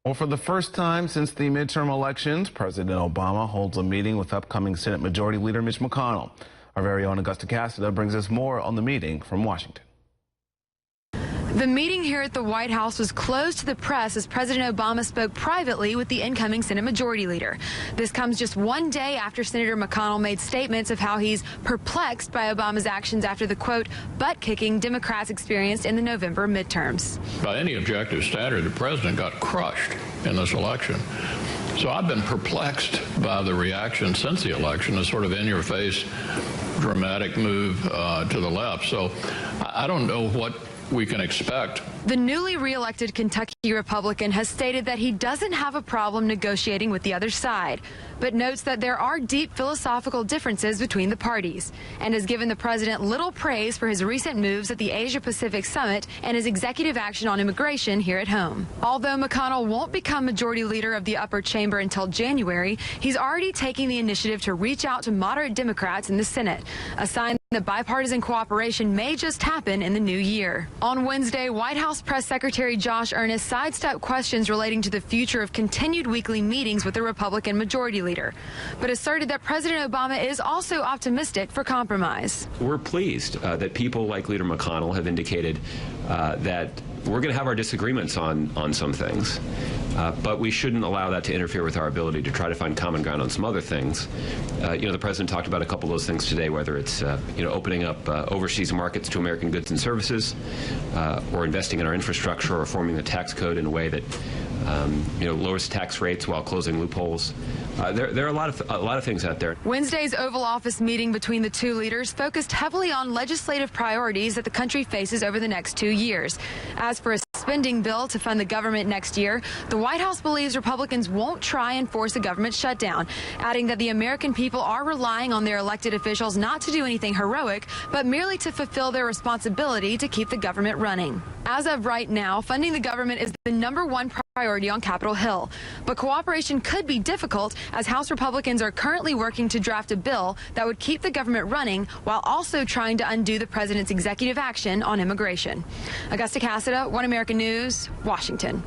Well, for the first time since the midterm elections, President Obama holds a meeting with upcoming Senate Majority Leader Mitch McConnell. Our very own Augusta Cassida brings us more on the meeting from Washington. The meeting here at the White House was closed to the press as President Obama spoke privately with the incoming Senate Majority Leader. This comes just one day after Senator McConnell made statements of how he's perplexed by Obama's actions after the, quote, butt-kicking Democrats experienced in the November midterms. By any objective standard, the president got crushed in this election. So I've been perplexed by the reaction since the election, a sort of in-your-face, dramatic move to the left. So I don't know what we can expect. The newly re-elected Kentucky Republican has stated that he doesn't have a problem negotiating with the other side, but notes that there are deep philosophical differences between the parties, and has given the president little praise for his recent moves at the Asia-Pacific Summit and his executive action on immigration here at home. Although McConnell won't become majority leader of the upper chamber until January, he's already taking the initiative to reach out to moderate Democrats in the Senate, a sign that bipartisan cooperation may just happen in the new year. On Wednesday, White House Press Secretary Josh Earnest sidestepped questions relating to the future of continued weekly meetings with the Republican Majority Leader, but asserted that President Obama is also optimistic for compromise. We're pleased that people like Leader McConnell have indicated that we're going to have our disagreements on some things, but we shouldn't allow that to interfere with our ability to try to find common ground on some other things. The president talked about a couple of those things today, whether it's opening up overseas markets to American goods and services, or investing in our infrastructure, or reforming the tax code in a way that lowers tax rates while closing loopholes. There are a lot of things out there. Wednesday's Oval Office meeting between the two leaders focused heavily on legislative priorities that the country faces over the next 2 years. As for a spending bill to fund the government next year, the White House believes Republicans won't try and force a government shutdown, adding that the American people are relying on their elected officials not to do anything heroic, but merely to fulfill their responsibility to keep the government running. As of right now, funding the government is the #1 priority on Capitol Hill, but cooperation could be difficult as House Republicans are currently working to draft a bill that would keep the government running while also trying to undo the president's executive action on immigration. Augusta Cassida, One American News, Washington.